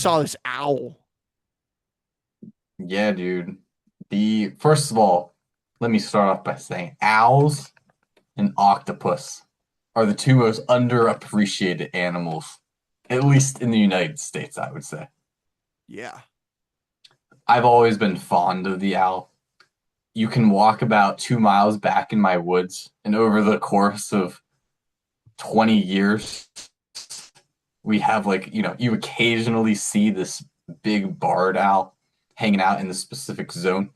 saw this owl. Yeah, dude. The first of all, let me start off by saying owls and octopus are the two most underappreciated animals, at least in the United States, I would say. Yeah. I've always been fond of the owl. You can walk about 2 miles back in my woods, and over the course of 20 years, we have you occasionally see this big barred owl hanging out in the specific zone.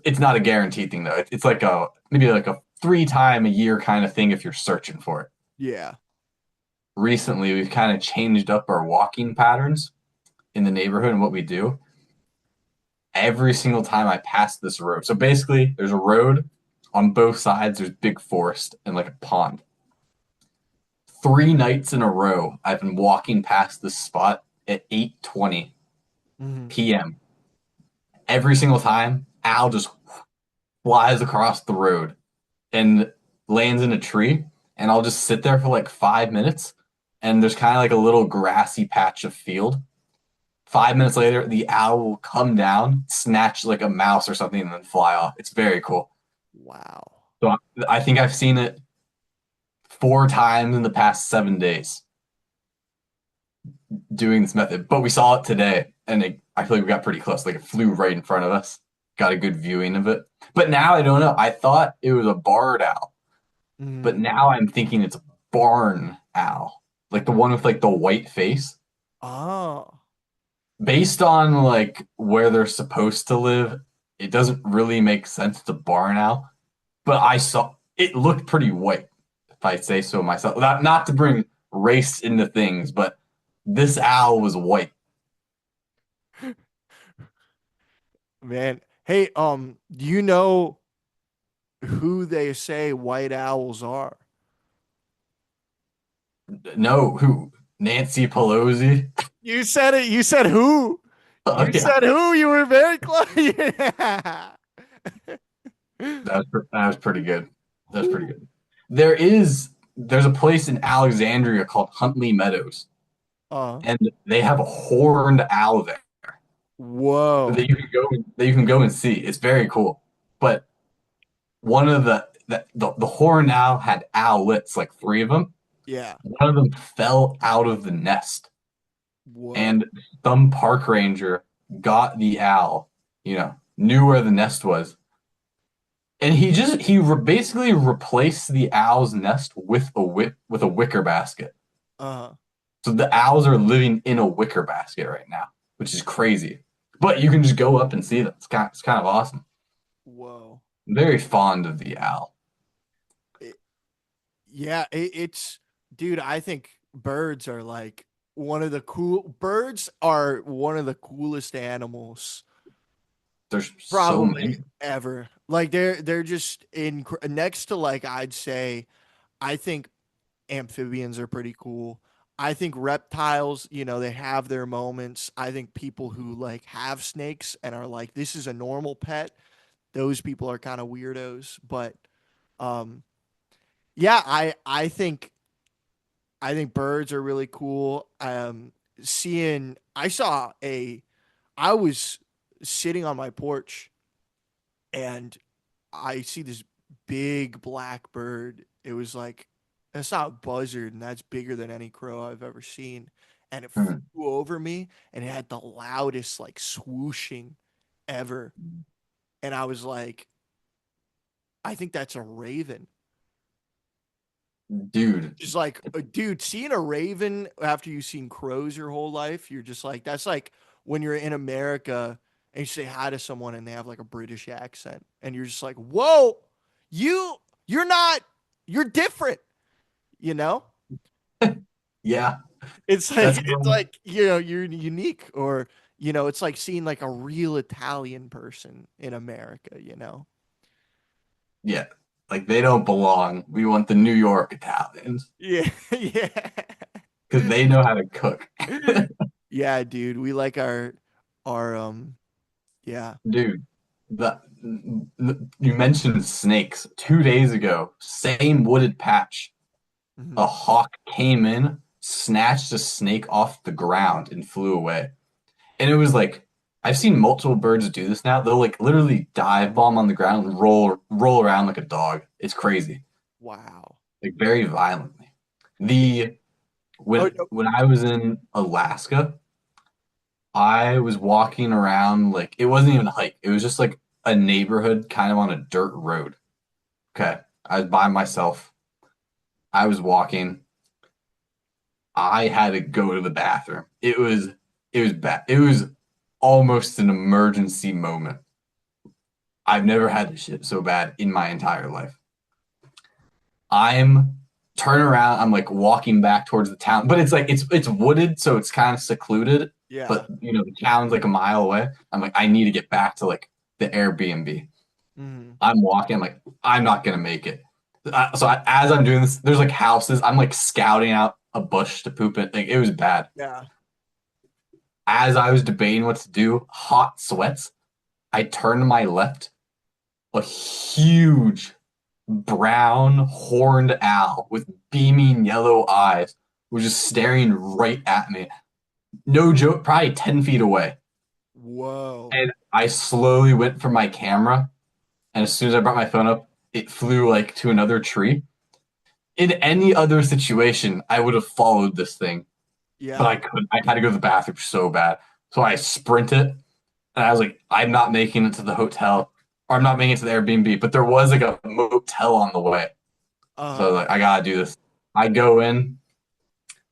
It's not a guaranteed thing though. It's like a maybe like a 3 time a year kind of thing if you're searching for it. Yeah. Recently, we've kind of changed up our walking patterns in the neighborhood and what we do. Every single time I pass this road, so basically, there's a road on both sides. There's big forest and like a pond. 3 nights in a row, I've been walking past this spot at 8:20 Hmm. p.m. Every single time, Al just flies across the road and lands in a tree, and I'll just sit there for like 5 minutes, and there's kind of like a little grassy patch of field. 5 minutes later, the owl will come down, snatch like a mouse or something, and then fly off. It's very cool. Wow. So I think I've seen it 4 times in the past 7 days doing this method, but we saw it today, and I feel like we got pretty close. Like it flew right in front of us, got a good viewing of it. But now I don't know. I thought it was a barred owl, but Hmm. now I'm thinking it's a barn owl, like the one with like the white face. Oh. Based on like where they're supposed to live, it doesn't really make sense to barn owl. But I saw it looked pretty white, if I say so myself. Not to bring race into things, but this owl was white. Man. Hey, do you know who they say white owls are? No, who? Nancy Pelosi? You said it. You said who? Oh You yeah, said who? You were very close. Yeah. that was pretty good. That's pretty Who? good. There's a place in Alexandria called Huntley Meadows, Uh, and they have a horned owl there whoa. that you can go and see. It's very cool. But one of the horned owl had owlets, like three of them. Yeah. One of them fell out of the nest, Whoa. and some park ranger got the owl. Knew where the nest was, and basically replaced the owl's nest with a wicker basket. Uh, So the owls are living in a wicker basket right now, which is crazy. But you can just go up and see them. It's kind of awesome. whoa. I'm very fond of the owl. It, yeah, it's dude, I think birds are one of the coolest animals There's so probably many. ever. Like they're just in next to like I'd say I think amphibians are pretty cool. I think reptiles, they have their moments. I think people who like have snakes and are like this is a normal pet, those people are kind of weirdos, but um yeah, I think birds are really cool. Seeing I was sitting on my porch and I see this big black bird. It was like that's not a buzzard, and that's bigger than any crow I've ever seen. And it Hmm. flew over me, and it had the loudest like swooshing ever. And I was like, I think that's a raven. Dude, Just like, dude, seeing a raven after you've seen crows your whole life, you're just like, that's like when you're in America and you say hi to someone and they have like a British accent, and you're just like, whoa, you, you're not, you're different, you know? yeah, It's like, that's it's like, you're unique, or, it's like seeing like a real Italian person in America. yeah. Like they don't belong. We want the New York Italians Yeah, yeah. because they know how to cook. Yeah, dude, we like our yeah. Dude, the you mentioned snakes. 2 days ago, same wooded patch. Mhm. A hawk came in, snatched a snake off the ground, and flew away. And it was like I've seen multiple birds do this now. They'll like literally dive bomb on the ground and roll around like a dog. It's crazy. Wow. Like very violently. The Oh, when I was in Alaska, I was walking around like it wasn't even a hike. It was just like a neighborhood kind of on a dirt road. Okay. I was by myself. I was walking. I had to go to the bathroom. It was bad. It was almost an emergency moment. I've never had this shit so bad in my entire life. I'm turning around. I'm like walking back towards the town, but it's like it's wooded, so it's kind of secluded. yeah. But the town's like a mile away. I'm like, I need to get back to like the Airbnb. Mhm. I'm walking. I'm like, I'm not gonna make it. As I'm doing this, there's like houses. I'm like scouting out a bush to poop it. Like it was bad. Yeah. As I was debating what to do, hot sweats. I turned to my left. A huge brown horned owl with beaming yellow eyes was just staring right at me. No joke, probably 10 feet away. Whoa. And I slowly went for my camera. And as soon as I brought my phone up, it flew like to another tree. In any other situation, I would have followed this thing, but Yeah. I couldn't. I had to go to the bathroom so bad. So I sprinted and I was like, I'm not making it to the hotel or I'm not making it to the Airbnb, but there was like a motel on the way. So I was Uh-huh. like, I gotta do this. I go in,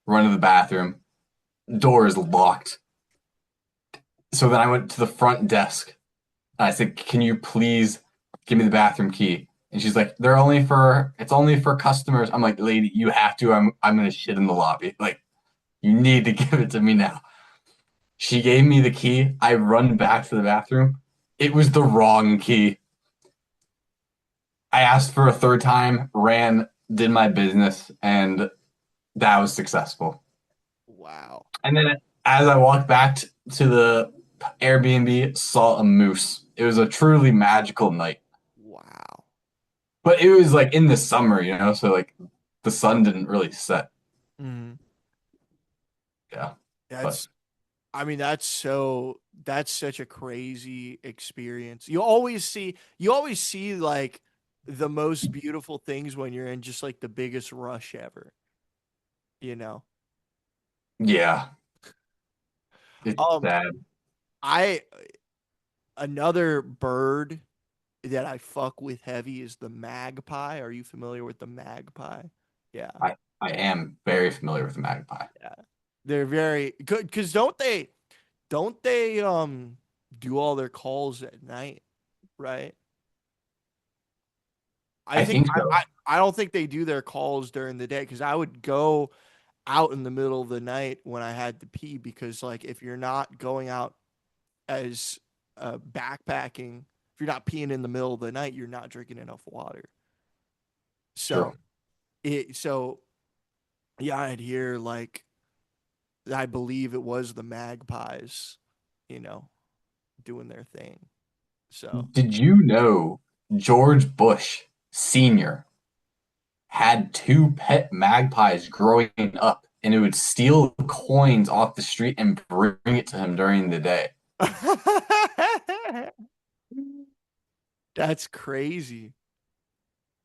run to the bathroom, door is locked. So then I went to the front desk and I said, can you please give me the bathroom key? And she's like, it's only for customers. I'm like, lady, you have to. I'm gonna shit in the lobby. Like, you need to give it to me now. She gave me the key. I run back to the bathroom. It was the wrong key. I asked for a third time, ran, did my business, and that was successful. Wow. And then as I walked back to the Airbnb, saw a moose. It was a truly magical night. Wow. But it was like in the summer, so like the sun didn't really set. Mhm. Yeah. But That's I mean, that's such a crazy experience. You always see like the most beautiful things when you're in just like the biggest rush ever, you know. yeah, it's Um sad. I Another bird that I fuck with heavy is the magpie. Are you familiar with the magpie? Yeah. I am very familiar with the magpie. Yeah. They're very good cuz don't they do all their calls at night, right? I I think think so. I don't think they do their calls during the day because I would go out in the middle of the night when I had to pee because like if you're not going out as backpacking, if you're not peeing in the middle of the night, you're not drinking enough water. True. So so yeah, I'd hear like I believe it was the magpies, you know, doing their thing. So Did you know George Bush Sr. had two pet magpies growing up, and it would steal coins off the street and bring it to him during the day? that's crazy.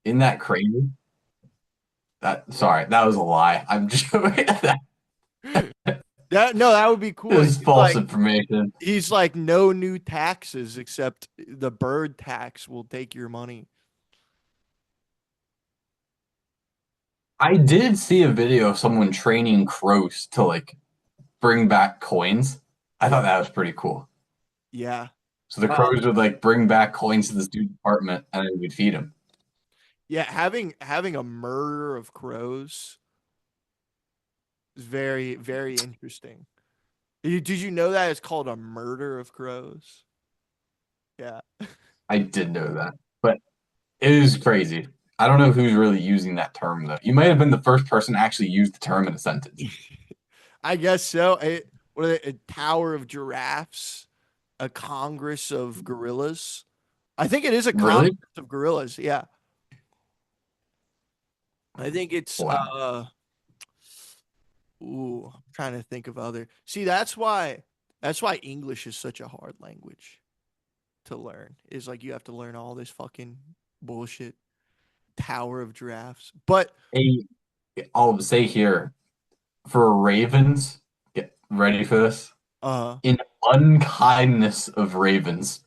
Isn't that crazy? Sorry, that was a lie. I'm just that That no, that would be cool. is false information. He's like no new taxes except the bird tax will take your money. I did see a video of someone training crows to like bring back coins. I thought that was pretty cool. Yeah. So the Uh, crows would like bring back coins to the student apartment and then we'd feed them. yeah, having a murder of crows is very very interesting. Did you know that it's called a murder of crows? Yeah. I did know that, but it is crazy. I don't know who's really using that term though. You might have been the first person to actually use the term in a sentence. I guess so. What are they? A tower of giraffes, a congress of gorillas. I think it is a congress Really? of gorillas. Yeah. I think it's Wow. ooh, I'm trying to think of other. See, that's why. That's why English is such a hard language to learn. Is like you have to learn all this fucking bullshit. Tower of Giraffes. But Hey, I'll say here for Ravens, get ready for this. uh In unkindness of Ravens.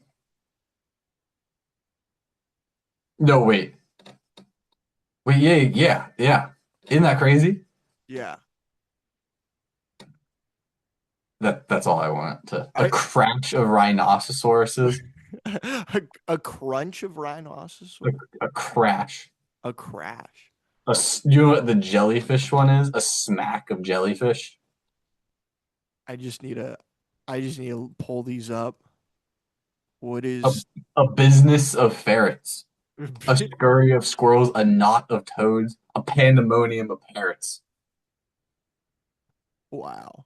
No, wait. Wait, yeah, yeah, yeah. Isn't that crazy? yeah. That's all I want to. A I crash of rhinoceroses. a crunch of A, rhinoceros. a crash. A crash. You know what the jellyfish one is? A smack of jellyfish. I just need to pull these up. What A, is a business of ferrets. A scurry of squirrels. A knot of toads. A pandemonium of parrots. wow.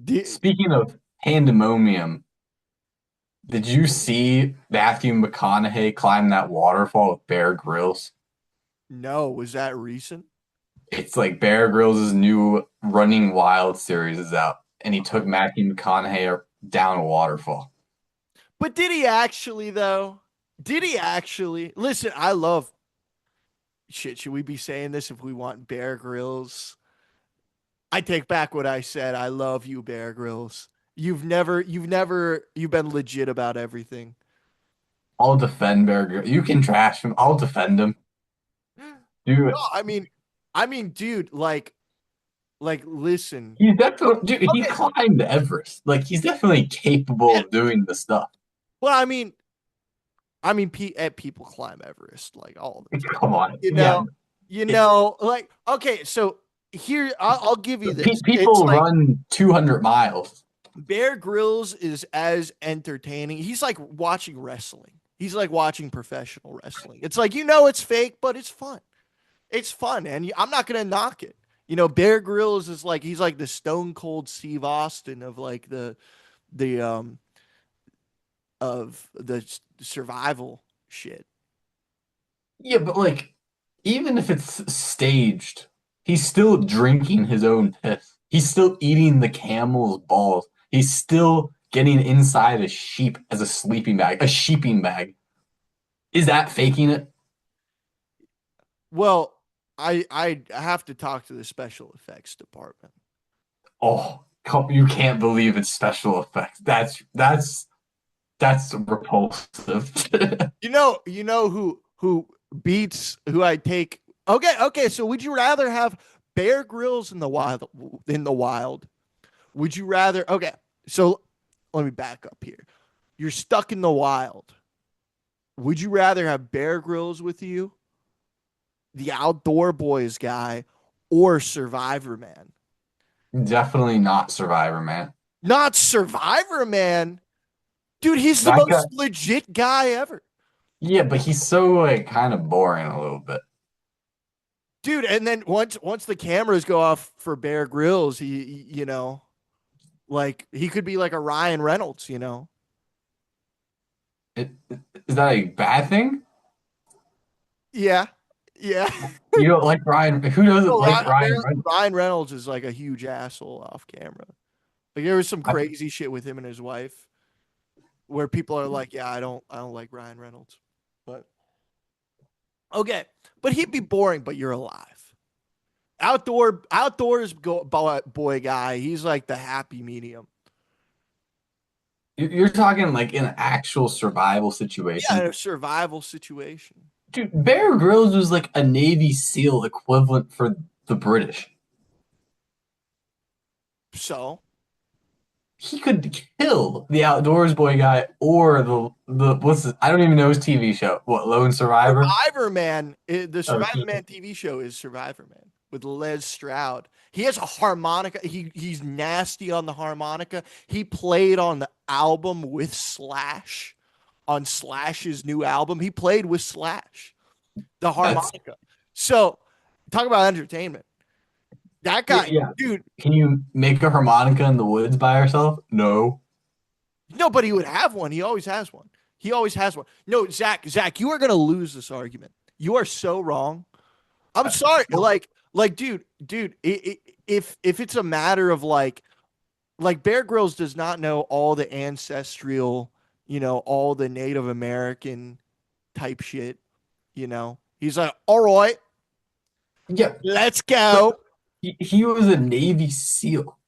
Di- Speaking of pandemonium, did you see Matthew McConaughey climb that waterfall with Bear Grylls? no, was that recent? It's like Bear Grylls' new Running Wild series is out, and he took Matthew McConaughey down a waterfall. But did he actually though? Did he actually? Listen, I love shit. Should we be saying this if we want Bear Grylls? I take back what I said. I love you, Bear Grylls. You've been legit about everything. I'll defend Bear Grylls. You can trash him. I'll defend him. Do No, it. dude, listen. He's definitely, dude, he Okay, climbed Everest. Like, he's definitely capable yeah. of doing the stuff. Well, people climb Everest like all the time. Come on. You Yeah. know, It's like okay. So here, I'll give you this. It's people like run 200 miles. Bear Grylls is as entertaining. He's like watching wrestling. He's like watching professional wrestling. It's like it's fake, but it's fun. It's fun, and I'm not gonna knock it. Bear Grylls is like he's like the Stone Cold Steve Austin of like the of the survival shit. Yeah, but like, even if it's staged, he's still drinking his own piss. He's still eating the camel's balls. He's still getting inside a sheep as a sleeping bag, a sheeping bag. Is that faking it? Well, I have to talk to the special effects department. Oh, you can't believe it's special effects. That's repulsive. Who beats who I take. Okay, okay. So would you rather have Bear Grylls in the wild? In the wild, would you rather? Okay, so let me back up here. You're stuck in the wild. Would you rather have Bear Grylls with you, the Outdoor Boys guy, or Survivor Man? Definitely not Survivor, man. Not Survivor Man, dude. He's the That guy, most legit guy ever. yeah, but he's so like kind of boring a little bit. Dude, and then once the cameras go off for Bear Grylls, like he could be like a Ryan Reynolds. It, is that a bad thing? Yeah, yeah. You don't like Ryan? Who doesn't Well, like Ryan apparently Reynolds? Ryan Reynolds is like a huge asshole off camera. Like there was some crazy shit with him and his wife, where people are like, "Yeah, I don't like Ryan Reynolds," but okay, but he'd be boring. But you're alive. Outdoors boy guy. He's like the happy medium. You're talking like in an actual survival Yeah, in situation. a survival situation. Dude, Bear Grylls was like a Navy SEAL equivalent for the British. So He could kill the outdoors boy guy or the what's this? I don't even know his TV show. What, Lone Survivor? The Oh, Survivor Man TV show is Survivor Man with Les Stroud. He has a harmonica. He's nasty on the harmonica. He played on the album with Slash, on Slash's new album. He played with Slash, the that's harmonica. So talk about entertainment. That yeah, guy, yeah. dude. Can you make a harmonica in the woods by yourself? No. No, but he would have one. He always has one. He always has one. No, Zach, you are gonna lose this argument. You are so wrong. I'm sorry. Dude, if it's a matter of like Bear Grylls does not know all the ancestral, all the Native American type shit, He's like, all right, Yeah, let's but go. he was a Navy SEAL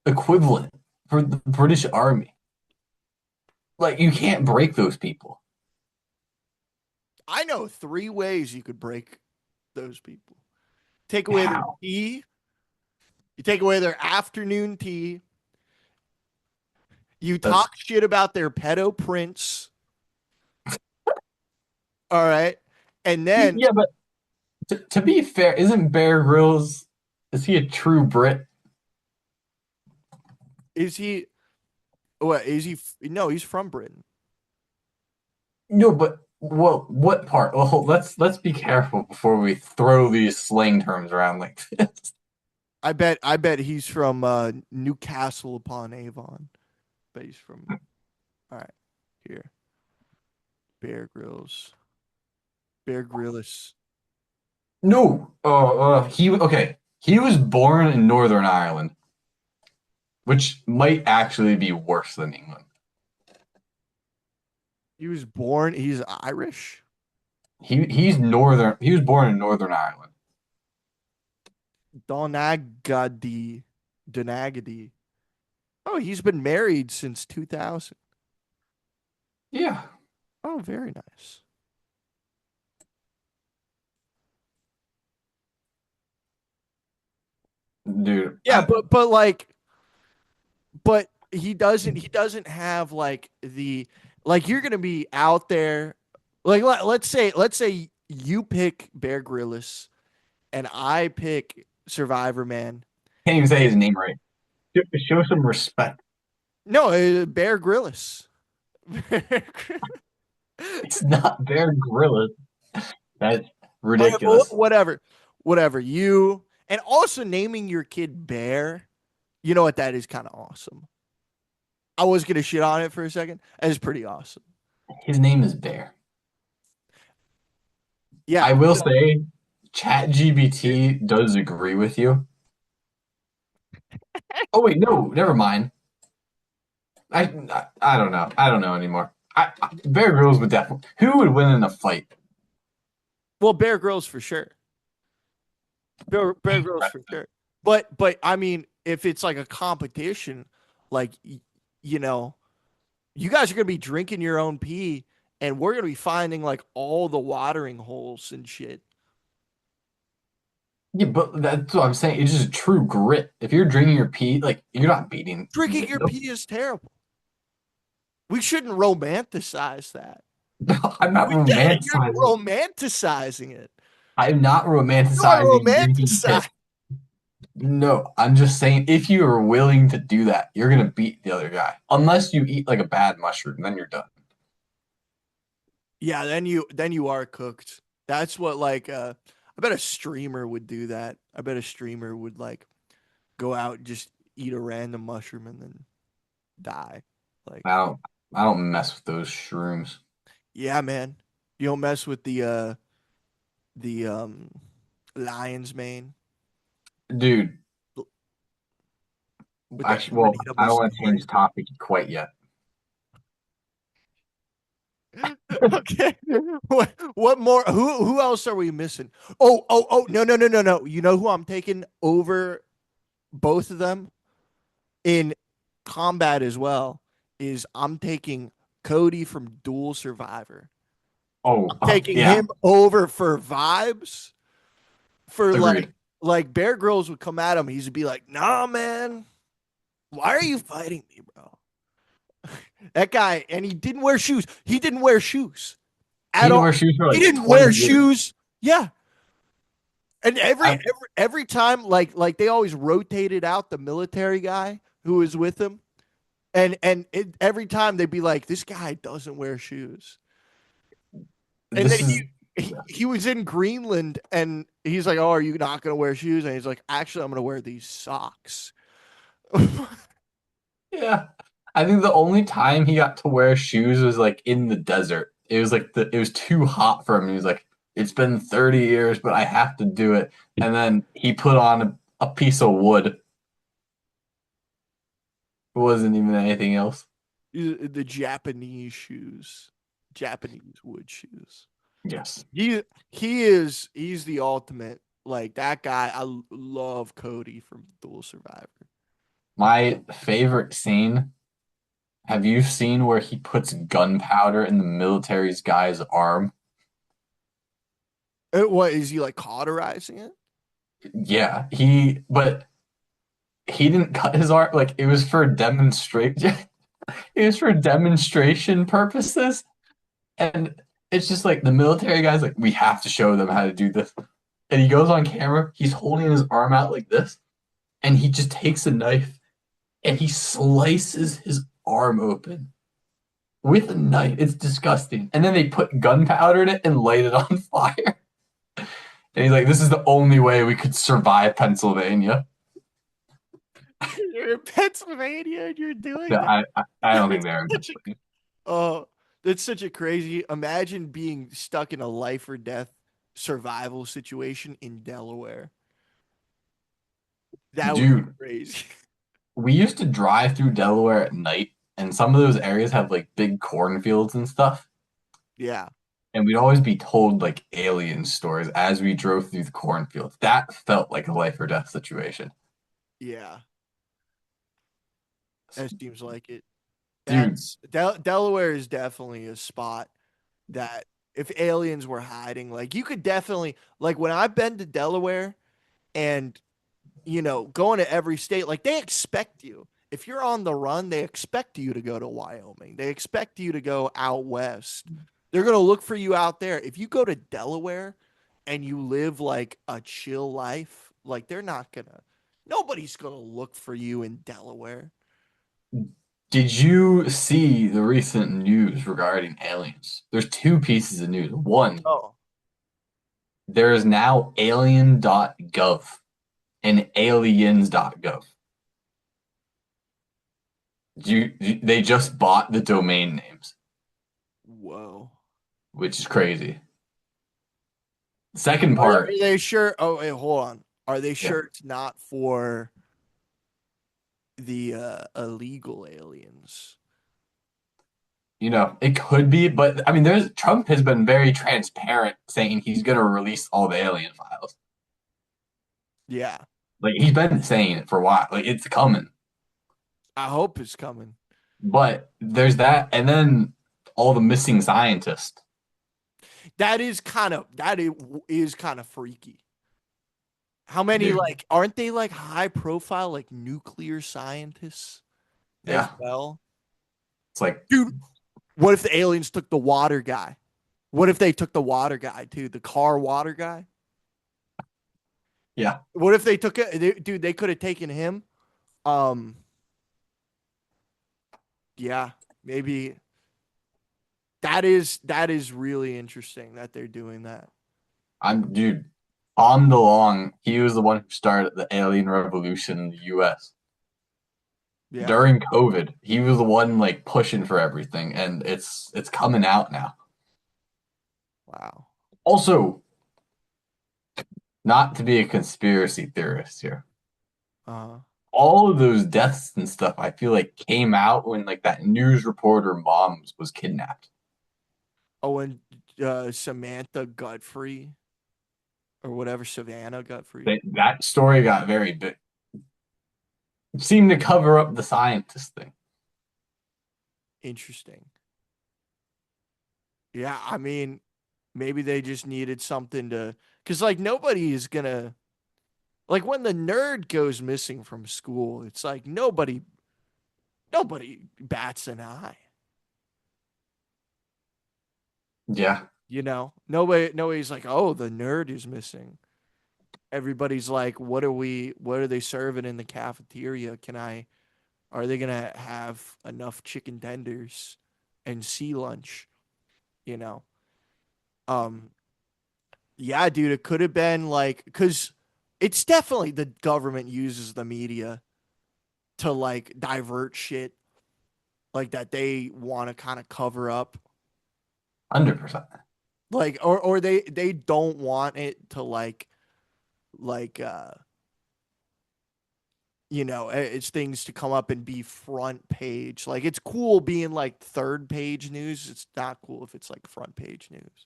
equivalent for the British Army. Like you can't break those people. I know three ways you could break those people. Take away their How? tea, you take away their afternoon tea, you That's talk shit about their pedo prince, all right? And then yeah, but to be fair, isn't Bear Grylls is he a true Brit? is he what is he no, he's from Britain. No, but well, what part? Well, let's be careful before we throw these slang terms around like this. I bet he's from Newcastle upon Avon. Bet he's from all right, here. Bear Grylls. Bear Grylls. No, he okay. He was born in Northern Ireland, which might actually be worse than England. He's Irish. He's northern. He was born in Northern Ireland. Donagady. Donagady. Oh, he's been married since 2000. Yeah, Oh, very nice. dude. Yeah, but he doesn't have like the like you're gonna be out there like let's say you pick Bear Grylls and I pick Survivor Man. Can't even say And his name right. Show some respect. no, Bear Grylls. It's not Bear Grylls. That's Whatever, ridiculous. whatever, whatever. You and also naming your kid Bear. You know what? That is kind of awesome. I was gonna shit on it for a second. That is pretty awesome. His name is Bear. Yeah. I will say, ChatGPT does agree with you. Oh wait, no, never mind. I don't know. I don't know anymore. Bear Grylls would definitely. Who would win in a fight? Well, Bear Grylls for sure. Bear Grylls for sure. But I mean, if it's like a competition, like you know, you guys are gonna be drinking your own pee, and we're gonna be finding like all the watering holes and shit. Yeah, but that's what I'm saying. It's just true grit. If you're drinking your pee, like you're not beating. Drinking your No, pee is terrible. We shouldn't romanticize that. no, I'm not You're romanticizing. romanticizing it. I'm not You are romanticizing drinking piss. romanticizing. No, I'm just saying if you are willing to do that, you're gonna beat the other guy. Unless you eat like a bad mushroom, then you're done. Yeah, then you are cooked. That's what like I bet a streamer would do that. I bet a streamer would like go out and just eat a random mushroom and then die. I Like, don't I don't mess with those shrooms. yeah, man. You don't mess with the lion's mane Dude, with the actually, well, I abominable don't want to change snowflake. the topic quite yet. Okay. What more who else are we missing? Oh, no. You know who I'm taking over both of them in combat as well is I'm taking Cody from Dual Survivor. Oh, I'm taking yeah, him over for vibes for agreed. like Bear Grylls would come at him. He'd be like, "Nah, man, why are you fighting me, bro?" That guy, and he didn't wear shoes. He didn't wear shoes He at didn't wear all. shoes for He like didn't 20 wear years. shoes. Yeah, and every I, every every time, like they always rotated out the military guy who was with him, every time they'd be like, "This guy doesn't wear shoes," and then this is he was in Greenland, and he's like, "Oh, are you not gonna wear shoes?" And he's like, "Actually, I'm gonna wear these socks." yeah. I think the only time he got to wear shoes was like in the desert. It was like it was too hot for him. He was like, "It's been 30 years, but I have to do it." And then he put on a piece of wood. It wasn't even anything else. The Japanese shoes, Japanese wood shoes. Yes. He's the ultimate. Like that guy, love Cody from Dual Survivor. My favorite scene. Have you seen where he puts gunpowder in the military's guy's arm? What is he like cauterizing it? Yeah, but he didn't cut his arm. Like it was for demonstration. It was for demonstration purposes. And it's just like the military guy's like, we have to show them how to do this. And he goes on camera, he's holding his arm out like this, and he just takes a knife and he slices his arm open with a knife. It's disgusting. And then they put gunpowder in it and light it on fire. And he's like, this is the only way we could survive Pennsylvania. You're in Pennsylvania and you're No, doing that. I don't think That's they're in such a Pennsylvania. oh, that's such a crazy. Imagine being stuck in a life or death survival situation in Delaware. That would be Dude, crazy. we used to drive through Delaware at night, and some of those areas have like big cornfields and stuff. Yeah, And we'd always be told like alien stories as we drove through the cornfields. That felt like a life or death situation. yeah. That seems like it. Dude, Delaware is definitely a spot that if aliens were hiding, like you could definitely like when I've been to Delaware and going to every state, like they expect you. If you're on the run, they expect you to go to Wyoming. They expect you to go out west. They're going to look for you out there. If you go to Delaware and you live like a chill life, like nobody's going to look for you in Delaware. did you see the recent news regarding aliens? There's two pieces of news. One, Oh, there is now alien.gov and aliens.gov. They just bought the domain names, whoa. which is crazy. Second Are part, they sure? Oh, wait, hold on. Are they yeah, sure it's not for the illegal aliens? it could be, but I mean, there's Trump has been very transparent saying he's going to release all the alien files. Yeah, Like he's been saying it for a while. Like it's coming. I hope it's coming. But there's that, and then all the missing scientists. That is kind of freaky. How many Dude, like aren't they like high profile like nuclear scientists as yeah. well? It's like, Dude, what if the aliens took the water guy? What if they took the water guy too? The car water guy? yeah, What if they took it? Dude, they could have taken him. Um, yeah, maybe that is really interesting that they're doing that. dude, Tom DeLonge, he was the one who started the alien revolution in the US. Yeah. During COVID, he was the one like pushing for everything, and it's coming out now. Wow. Also, not to be a conspiracy theorist here, Uh, all of those deaths and stuff I feel like came out when like that news reporter mom was kidnapped. oh, and Samantha Guthrie or whatever, Savannah Guthrie. That story got very big. Seemed to cover up the scientist thing. Interesting. Yeah, I mean, maybe they just needed something to, because like nobody is gonna, like when the nerd goes missing from school, it's like nobody bats an eye. Yeah, Nobody's like, oh, the nerd is missing. Everybody's like, what are they serving in the cafeteria? Are they gonna have enough chicken tenders and sea lunch? You know? Um, yeah, dude, it could have been like, because it's definitely the government uses the media to like divert shit like that they want to kind of cover up. 100%. Like, or they don't want it to like, it's things to come up and be front page. Like it's cool being like third page news. It's not cool if it's like front page news,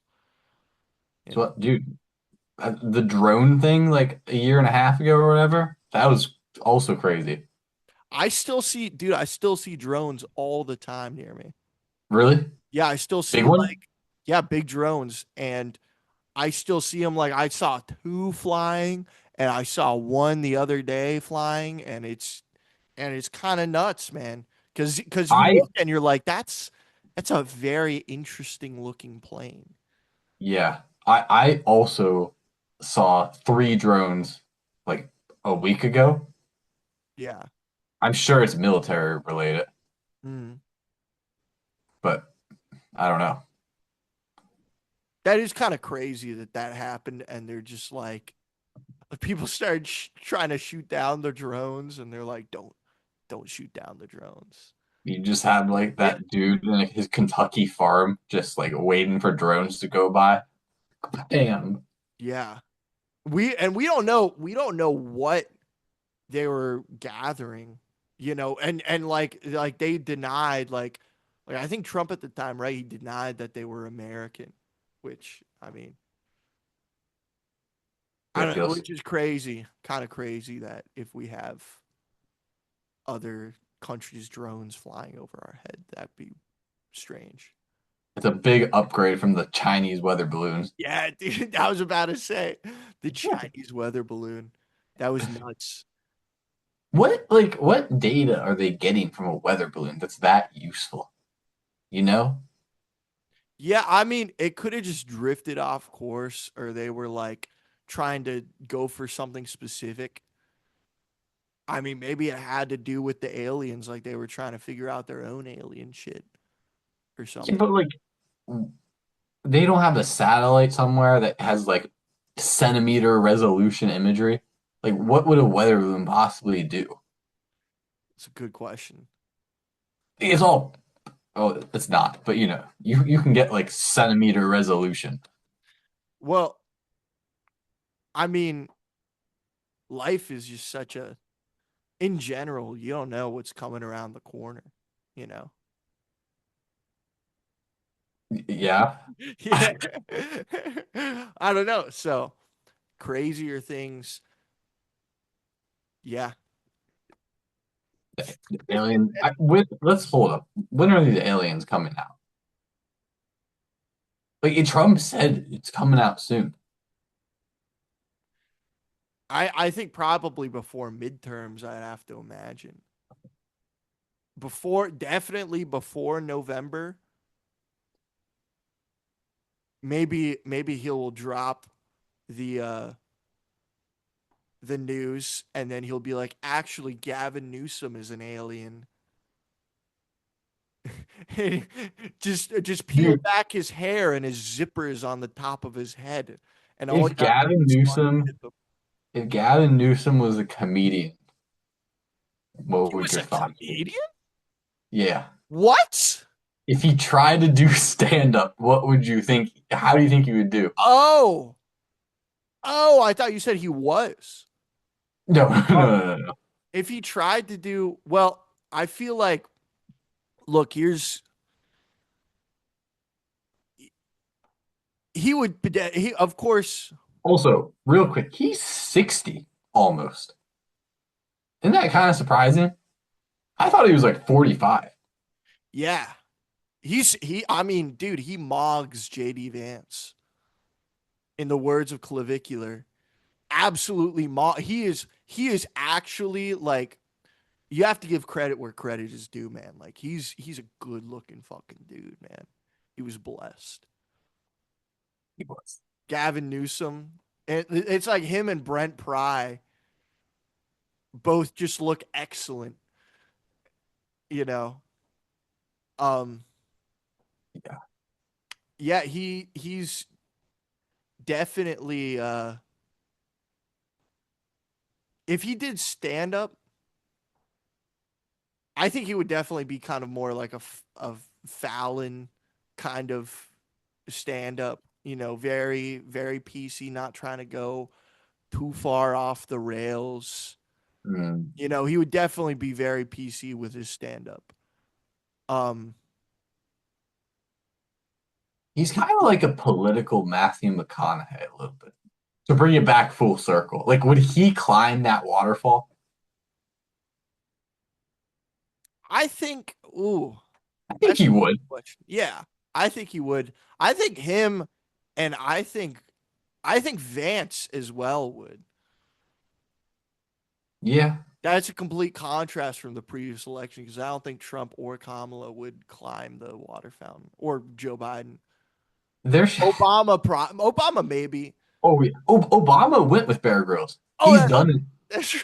you know. So, dude, the drone thing like a year and a half ago or whatever, that was also crazy. I still see drones all the time near me. Really? Yeah, I still Big see one? like, yeah, big drones. And I still see them. Like I saw two flying and I saw one the other day flying and it's kind of nuts, man. Cause you I look and you're like, that's a very interesting looking plane. Yeah. I also saw three drones like a week ago. Yeah. I'm sure it's military related, Mm. but I don't know. That is kind of crazy that that happened, and they're just like people started trying to shoot down the drones, and they're like, don't shoot down the drones. You just had like It, that dude in his Kentucky farm just like waiting for drones to go by. Damn. yeah, we don't know what they were gathering, and like they denied like I think Trump at the time, right? He denied that they were American, which I mean, I don't know, Ridiculous. which is crazy, kind of crazy that if we have other countries' drones flying over our head, that'd be strange. It's a big upgrade from the Chinese weather balloons. Yeah, dude, I was about to say the Chinese weather balloon. That was nuts. What data are they getting from a weather balloon that's that useful? You know? Yeah, I mean, it could have just drifted off course, or they were like trying to go for something specific. I mean, maybe it had to do with the aliens, like they were trying to figure out their own alien shit or Yeah, something. but like they don't have a satellite somewhere that has like centimeter resolution imagery. Like, what would a weather balloon possibly do? It's a good question. It's all, oh, it's not, but you can get like centimeter resolution. Well, I mean, life is just in general, you don't know what's coming around the corner, you know? Yeah, Yeah. I don't know. So crazier things. Yeah. alien. Let's hold up. When are these aliens coming out? Like Trump said, it's coming out soon. I think probably before midterms, I'd have to imagine. Definitely before November. Maybe he'll drop the uh the news and then he'll be like, actually Gavin Newsom is an alien. Just peel Dude, back his hair and his zipper is on the top of his head. And all you if have to do Gavin is punch Newsom, hit them. if Gavin Newsom was a comedian, what He would was your a thoughts be? comedian? Yeah. What? If he tried to do stand up, what would you think? How do you think he would do? Oh. Oh, I thought you said he was. No, no, Oh, no, no, no. if he tried to do, well, I feel like, look, he would, he, of course, Also, real quick, he's 60 almost. Isn't that kind of surprising? I thought he was like 45. yeah. I mean, dude, he mogs JD Vance in the words of Clavicular. Absolutely he is actually like, you have to give credit where credit is due, man. Like he's a good looking fucking dude, man. He was blessed. He was. Gavin Newsom. It's like him and Brent Pry both just look excellent, you know. Um Yeah. yeah, he's definitely if he did stand up, I think he would definitely be kind of more like a Fallon kind of stand up, very very PC, not trying to go too far off the rails. Mm. You know, he would definitely be very PC with his stand up. Um, He's kind of like a political Matthew McConaughey a little bit. To bring it back full circle, like would he climb that waterfall? I think, ooh, I think that's he a good would. question. Yeah, I think he would. I think him, and I think Vance as well would. Yeah, That's a complete contrast from the previous election because I don't think Trump or Kamala would climb the water fountain or Joe Biden. there's. Obama maybe. Oh, yeah. Obama went with Bear Grylls. Oh, He's done it. that's true.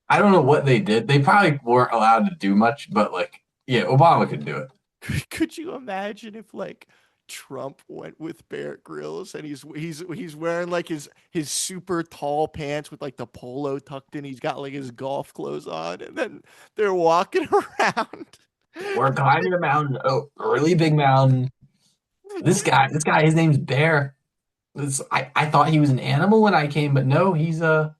I don't know what they did. They probably weren't allowed to do much, but like, yeah, Obama could do it. Could you imagine if like Trump went with Bear Grylls and he's wearing like his super tall pants with like the polo tucked in. He's got like his golf clothes on, and then they're walking around. We're climbing a mountain, a really big mountain. This guy, his name's Bear. I thought he was an animal when I came, but no, he's a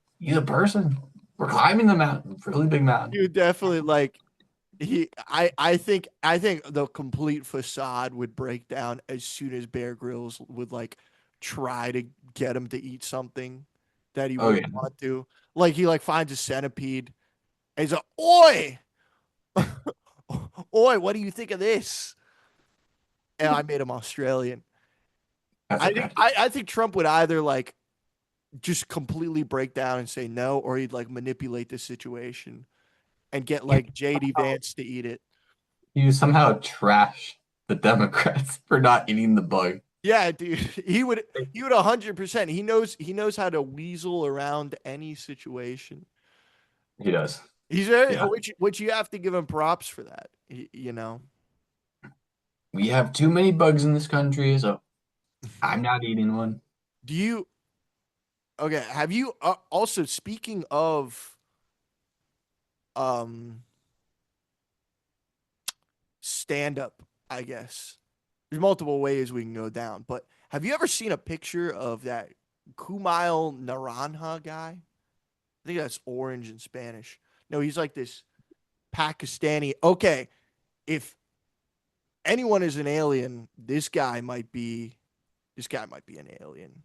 person. We're climbing the mountain, really big mountain. You definitely like I think the complete facade would break down as soon as Bear Grylls would like try to get him to eat something that he Oh wouldn't yeah, want to. Like he like finds a centipede and he's like, "Oi, oi, what do you think of this?" And I made him Australian. that's okay. I think Trump would either like just completely break down and say no, or he'd like manipulate the situation and get like JD Vance to eat it. You somehow trash the Democrats for not eating the bug. Yeah, dude. He would 100%. He knows how to weasel around any situation. He does. He's very Yeah. which you have to give him props for that. You know. We have too many bugs in this country, so I'm not eating one. Do you okay, have you also speaking of um stand up, I guess. There's multiple ways we can go down, but have you ever seen a picture of that Kumail Naranja guy? I think that's orange in Spanish. No, he's like this Pakistani. Okay, if anyone is an alien, this guy might be an alien.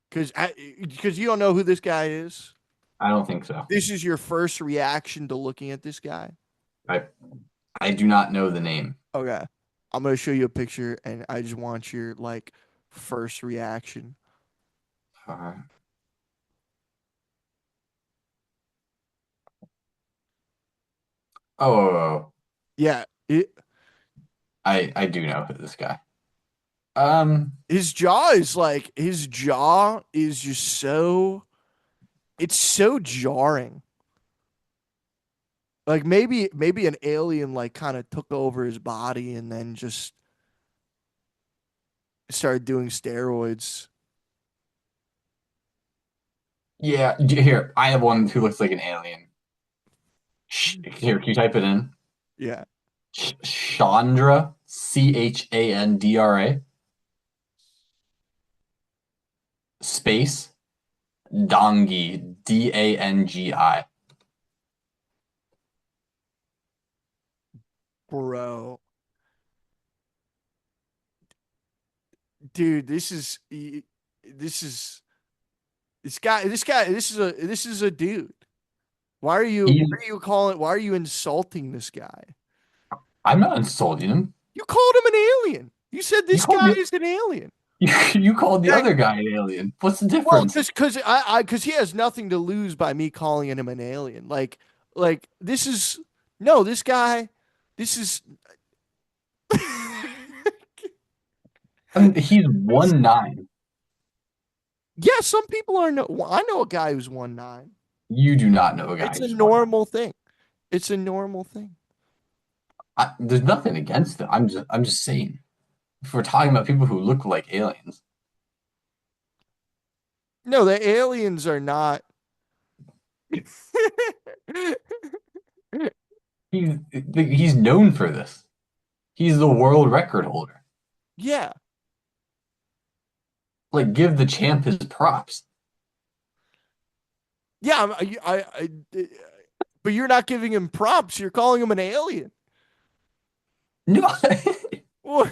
Because you don't know who this guy is. I don't think so. This is your first reaction to looking at this guy. I I do not know the name. Okay. I'm gonna show you a picture and I just want your like first reaction. Uh, oh, Yeah. I do know this guy. Um, His jaw is just so it's so jarring. Like maybe an alien like kind of took over his body and then just started doing steroids. yeah. Here, I have one who looks like an alien. Here, can you type it in? Yeah. Chandra, Chandra, space Dangi, Dangi. Bro. Dude, this is this is a dude. He, Why are you insulting this guy? I'm not insulting him. You called him an alien. You said You this called guy the is an alien. you called the That, other guy an alien. What's the well, difference? because he has nothing to lose by me calling him an alien. Like this is no this guy. This is I mean, he's 1'9". yeah. Some people are no. Well, I know a guy who's 1'9". You do not know a guy It's a who's 1'9". normal thing. It's a normal thing. There's nothing against it. I'm just saying. If we're talking about people who look like aliens, No, the aliens are not. he's known for this. He's the world record holder. Yeah. Like, give the champ his props. Yeah, but you're not giving him prompts. You're calling him an alien. No, Well,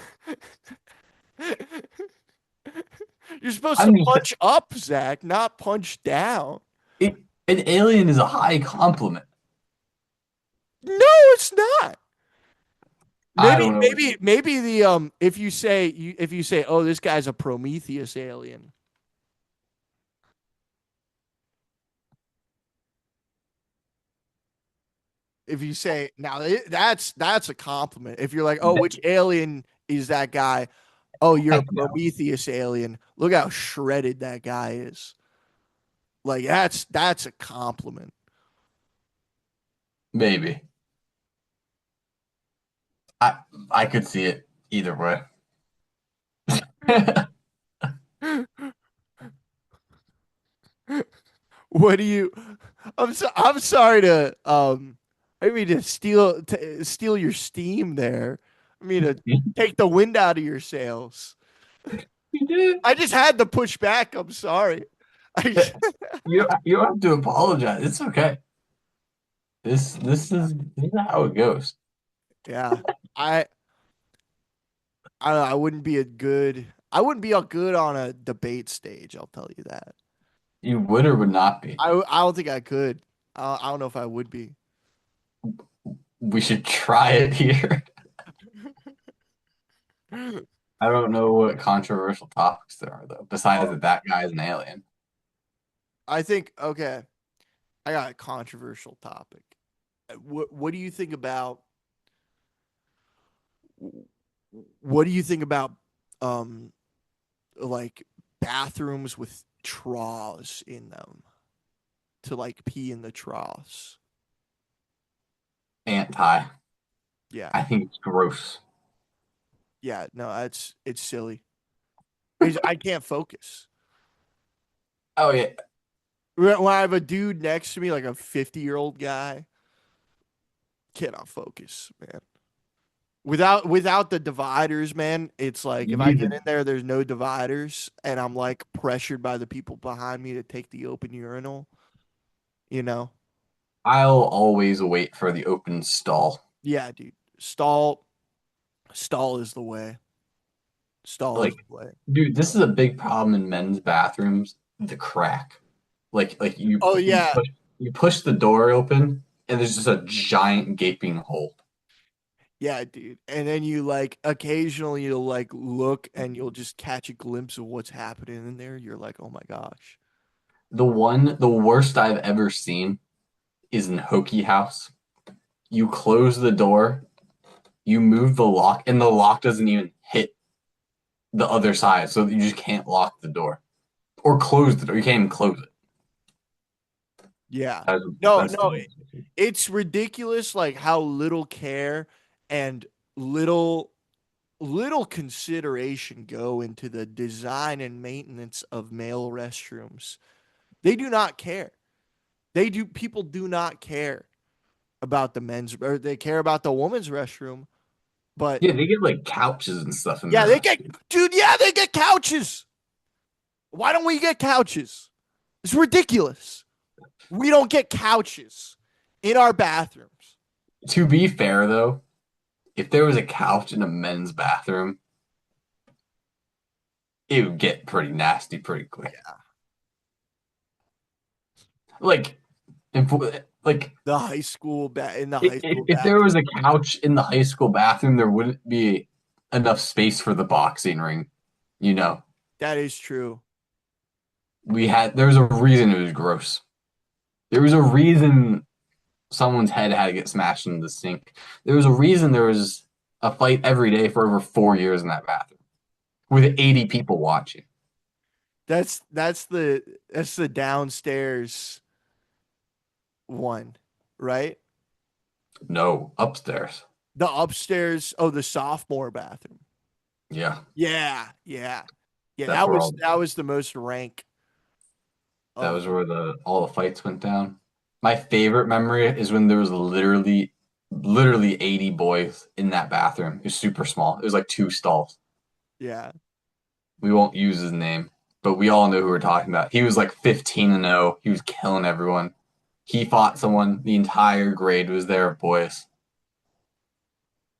you're supposed to I'm just punch up, Zach, not punch down. it, an alien is a high compliment. No, it's not. I Maybe, don't know what maybe, maybe the if you say, oh, this guy's a Prometheus alien. If you say now that's a compliment. If you're like, oh, which alien is that guy? Oh, you're a heck no. Prometheus alien. Look how shredded that guy is. Like that's a compliment. Maybe. I I could see it either way. What do you? I'm sorry to I mean to steal your steam there. I mean to take the wind out of your sails. You did. I just had to push back. I'm sorry. I, You don't have to apologize. It's okay. This is how it goes. yeah. I I don't know, I wouldn't be a good on a debate stage, I'll tell you that. You would or would not be. I don't think I could. I don't know if I would be. We should try it here. I don't know what controversial topics there are though, besides Oh, that guy is an alien. I think okay. I got a controversial topic. What do you think about what do you think about um like bathrooms with troughs in them to like pee in the troughs? Anti. Yeah. I think it's gross. Yeah, no, it's silly. I can't focus. Oh yeah. When I have a dude next to me, like a 50-year-old guy, cannot focus, man. Without the dividers, man, it's like You if I need get to in there, there's no dividers, and I'm like pressured by the people behind me to take the open urinal, you know? I'll always wait for the open stall. Yeah, dude. Stall is the way. Stall is Like, the way. dude, this is a big problem in men's bathrooms. The crack. Like Oh yeah. you push the door open and there's just a giant gaping hole. Yeah, dude. And then you like occasionally you'll like look and you'll just catch a glimpse of what's happening in there. You're like, "Oh my gosh." The worst I've ever seen is in Hokey House. You close the door, you move the lock, and the lock doesn't even hit the other side, so you just can't lock the door or close the door. You can't even close it. Yeah. That's, No, that's the no, worst. it's ridiculous like how little care and little little consideration go into the design and maintenance of male restrooms. They do not care. People do not care about the men's or they care about the woman's restroom, but Yeah, they get like couches and stuff in yeah, their they get restroom. dude, yeah, they get couches. Why don't we get couches? It's ridiculous. We don't get couches in our bathrooms. To be fair, though, if there was a couch in a men's bathroom, it would get pretty nasty pretty quick. Like, if, like The high school in the high school if there bathroom. was a couch in the high school bathroom, there wouldn't be enough space for the boxing ring. You know, That is true. there's a reason it was gross. There was a reason someone's head had to get smashed into the sink. There was a reason there was a fight every day for over 4 years in that bathroom with 80 people watching. That's the downstairs one, right? No, upstairs. The upstairs, oh, the sophomore bathroom. Yeah, Yeah, yeah. Yeah, that's where all that was the most rank that of was where the all the fights went down. My favorite memory is when there was literally 80 boys in that bathroom. It was super small. It was like two stalls. yeah. We won't use his name. but we all know who we're talking about. He was like 15 and 0. He was killing everyone. He fought someone. The entire grade was there, boys.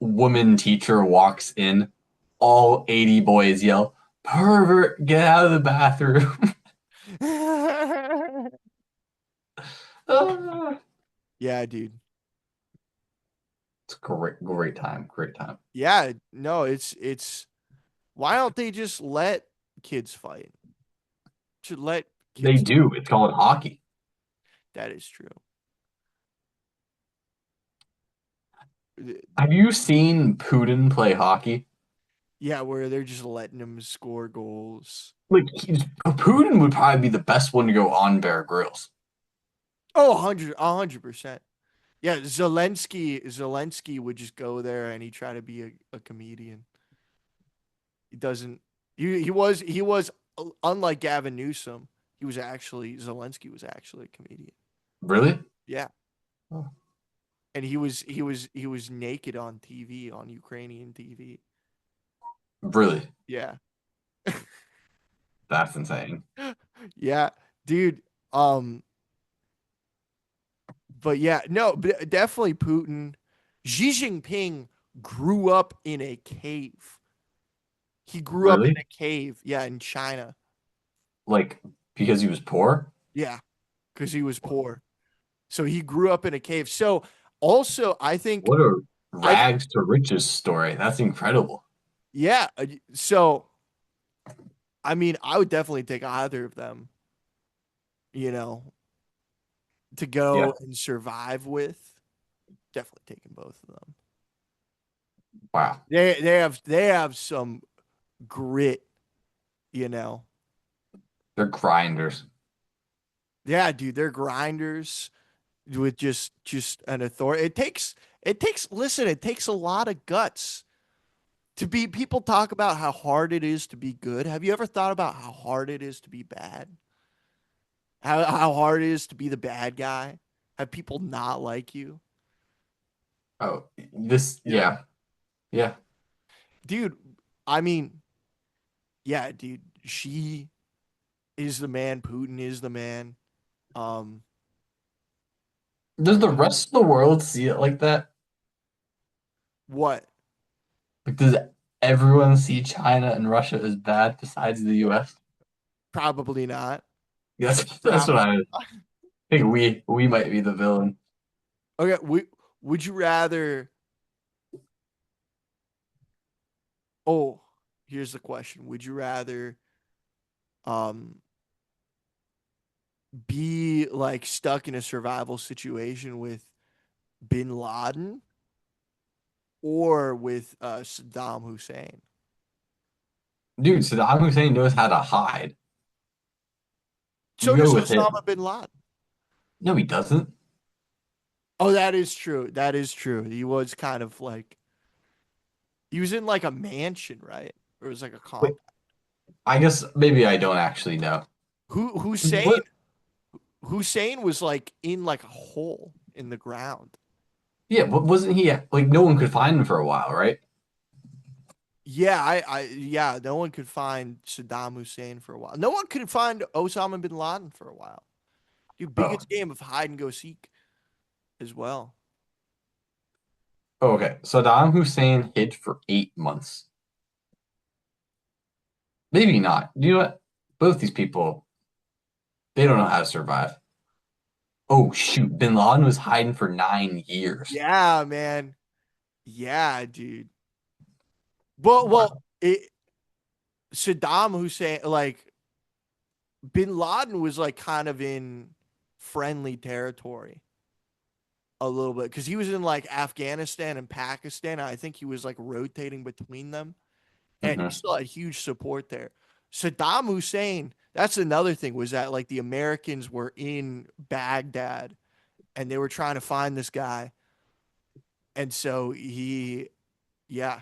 Woman teacher walks in. All 80 boys yell, "Pervert, get out of the bathroom." Ah, Yeah, dude. it's great, great time, great time. Yeah, no, it's why don't they just let kids fight? Should let They kids. do. It's called hockey. That is true. Have you seen Putin play hockey? Yeah, where they're just letting them score goals. Like Putin would probably be the best one to go on Bear Grylls. Oh, 100%. Yeah, Zelensky would just go there and he try to be a comedian. He doesn't. He was unlike Gavin Newsom. Zelensky was actually a comedian. Really? Yeah, Oh, and he was naked on TV on Ukrainian TV. really? Yeah, That's insane. yeah, dude. Um, but yeah, no, but definitely Putin. Xi Jinping grew up in a cave. He grew up in Really? a cave. Yeah, in China. Like because he was poor? Yeah, because he was poor. So he grew up in a cave. So also, What a I think, rags to riches story. That's incredible. yeah. So I mean, I would definitely take either of them, you know, to Yeah. go and survive with. Definitely taking both of them. Wow. They have some grit, you know. They're grinders. Yeah, dude, they're grinders with just an authority. It takes a lot of guts to be. People talk about how hard it is to be good. Have you ever thought about how hard it is to be bad? How hard it is to be the bad guy? Have people not like you? Oh, this, Yeah. yeah. Yeah. Dude, I mean, yeah, dude, she is the man, Putin is the man. Um, Does the rest of the world see it like that? what? Like, does everyone see China and Russia as bad besides the US? Probably not. Yes, that's what Probably. I think. We might be the villain. Okay, would you rather oh, here's the question. Would you rather um be like stuck in a survival situation with bin Laden or with Saddam Hussein? Dude, Saddam Hussein knows how to hide. You So go does with Osama him. bin Laden. No, he doesn't. Oh, that is true. That is true. He was kind of like he was in like a mansion, right? Or it was like a Wait, comp. I guess maybe I don't actually know. Hussein What? Hussein was like in like a hole in the ground. Yeah, but wasn't he like no one could find him for a while, right? Yeah, yeah, no one could find Saddam Hussein for a while. No one could find Osama bin Laden for a while. Dude, Oh, biggest game of hide and go seek as well. oh, okay. Saddam Hussein hid for 8 months. Maybe not. You know what? Both these people, they don't know how to survive. Oh shoot, Bin Laden was hiding for 9 years. Yeah, man. Yeah, dude. Well, Wow. Saddam Hussein, like Bin Laden was like kind of in friendly territory a little bit because he was in like Afghanistan and Pakistan. I think he was like rotating between them, and he Hmm. still had huge support there. Saddam Hussein, that's another thing, was that like the Americans were in Baghdad and they were trying to find this guy, and so yeah,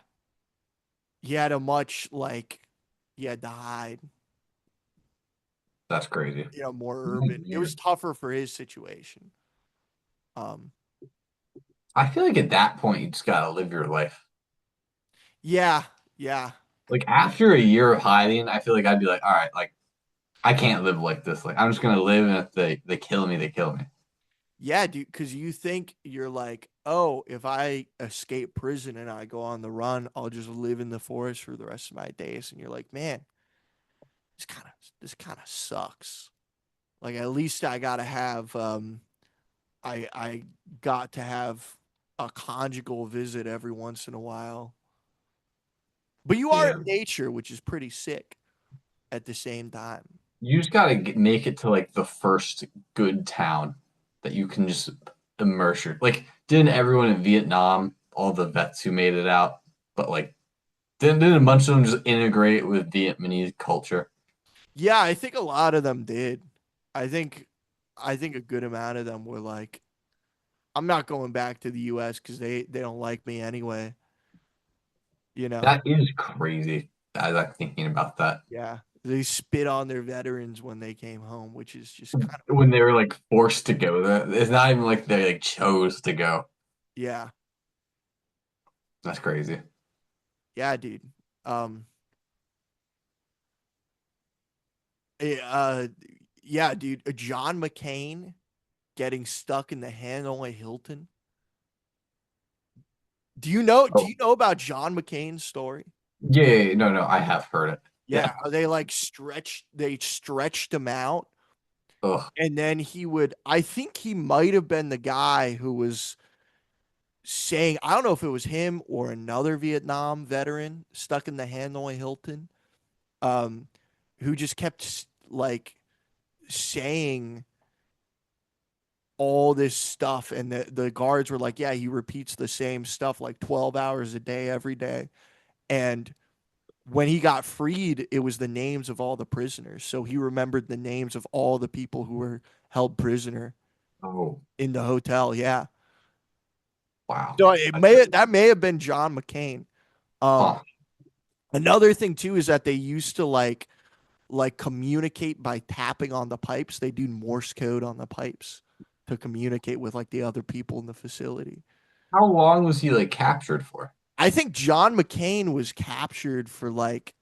he had a much like he had to hide, That's crazy. more urban. nine It was years. tougher for his situation. Um, I feel like at that point you just gotta live your life. yeah, yeah, Like after a year of hiding, I feel like I'd be like, all right, like I can't live like this. Like I'm just gonna live, and if they kill me, they kill me. Yeah, dude, because you think you're like, oh, if I escape prison and I go on the run, I'll just live in the forest for the rest of my days. And you're like, man, this kind of sucks. Like at least I gotta have I got to have a conjugal visit every once in a while. But you are Yeah, in nature, which is pretty sick at the same time. you just gotta make it to like the first good town that you can just immerse your. Like, didn't everyone in Vietnam, all the vets who made it out, but like, didn't a bunch of them just integrate with Vietnamese culture? Yeah, I think a lot of them did. I think I think a good amount of them were like, I'm not going back to the US because they don't like me anyway, you know. That is crazy. As I'm thinking about that. Yeah. They spit on their veterans when they came home, which is just kind of When they were like forced to go there. It's not even like they like chose to go. yeah. That's crazy. Yeah, dude. Um eh, uh yeah, dude, John McCain getting stuck in the Hanoi Hilton. Do Oh, you know about John McCain's story? yeah, no, no, I have heard it. Yeah, Yeah. how they stretched him out Ugh. and then he would I think he might have been the guy who was saying I don't know if it was him or another Vietnam veteran stuck in the Hanoi Hilton um who just kept like saying all this stuff and the guards were like yeah he repeats the same stuff like 12 hours a day every day and when he got freed it was the names of all the prisoners so he remembered the names of all the people who were held prisoner Oh, in the hotel yeah wow. so That's crazy. that may have been John McCain Huh. another thing too is that they used to communicate by tapping on the pipes. They do Morse code on the pipes to communicate with like the other people in the facility. How long was he like captured for? I think John McCain was captured for like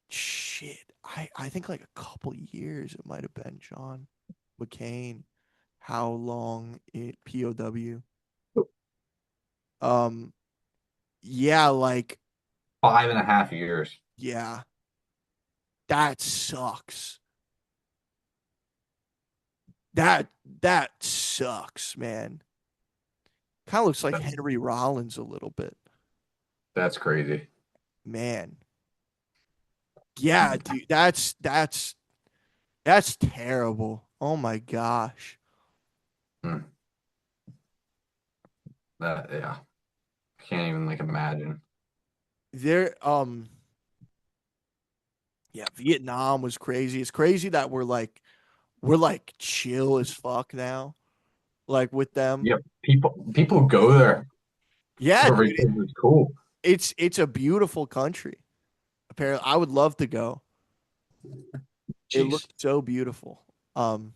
shit. I think like a couple years it might have been John McCain. How long it POW? Um yeah, like 5.5 years. yeah, that sucks. That that sucks, man. Kind of looks like That's Henry Rollins a little bit. that's crazy. Man. Yeah, dude, that's terrible. Oh my gosh. Hmm. That yeah. Can't even like imagine. There yeah, Vietnam was crazy. It's crazy that we're like chill as fuck now like with them. Yep. People go there Yeah, for dude, because it's cool. it's a beautiful country. Apparently, I would love to go. It Jeez. looked so beautiful. Um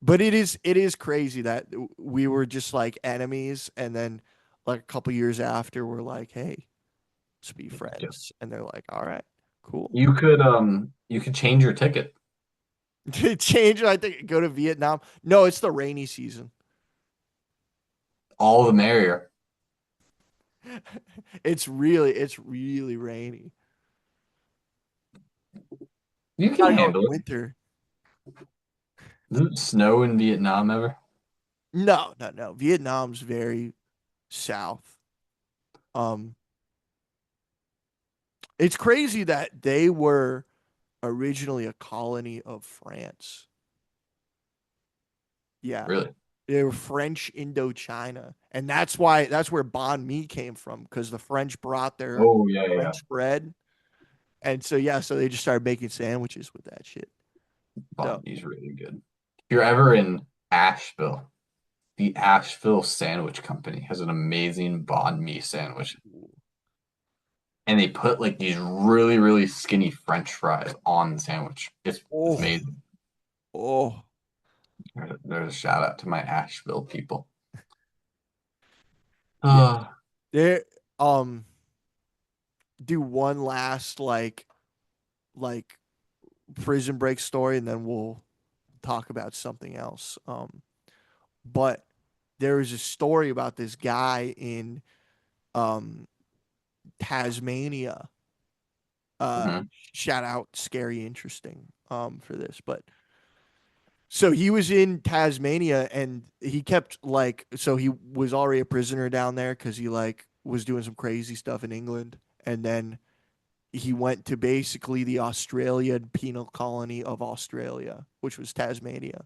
but it is crazy that we were just like enemies and then like a couple years after we're like, "Hey, let's be Yeah. friends." And they're like, "All right, cool." You could change your ticket. To change, I think go to Vietnam. No, it's the rainy season. All the merrier. It's really rainy. You You can gotta go in handle it. winter. Does it snow in Vietnam ever? No, no, no. Vietnam's very south. Um, it's crazy that they were originally a colony of France. Yeah. Really? They were French Indochina. And that's where banh mi came from because the French brought their Oh yeah, yeah. French bread. And so yeah, so they just started making sandwiches with that shit. So Banh mi's really good. If you're ever in Asheville, the Asheville Sandwich Company has an amazing banh mi sandwich. And they put like these really, really skinny French fries on the sandwich. It's oh, amazing. oh, There's a shout out to my Asheville people. yeah. Uh, There do one last like Prison Break story, and then we'll talk about something else. But there is a story about this guy in um, Tasmania. Uh, Hmm. Shout out, scary, interesting for this. But so he was in Tasmania, and he kept like, so he was already a prisoner down there because he like was doing some crazy stuff in England, and then he went to basically the Australian penal colony of Australia, which was Tasmania,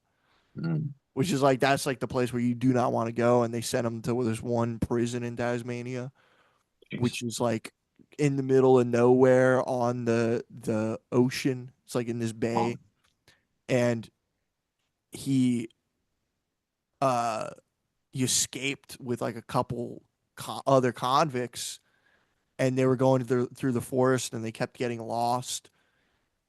Mm. which is like that's like the place where you do not want to go. And they sent him to this one prison in Tasmania, Jeez. which is like in the middle of nowhere on the ocean. It's like in this Oh, bay, and he uh he escaped with like a couple other convicts, and they were going through the forest, and they kept getting lost.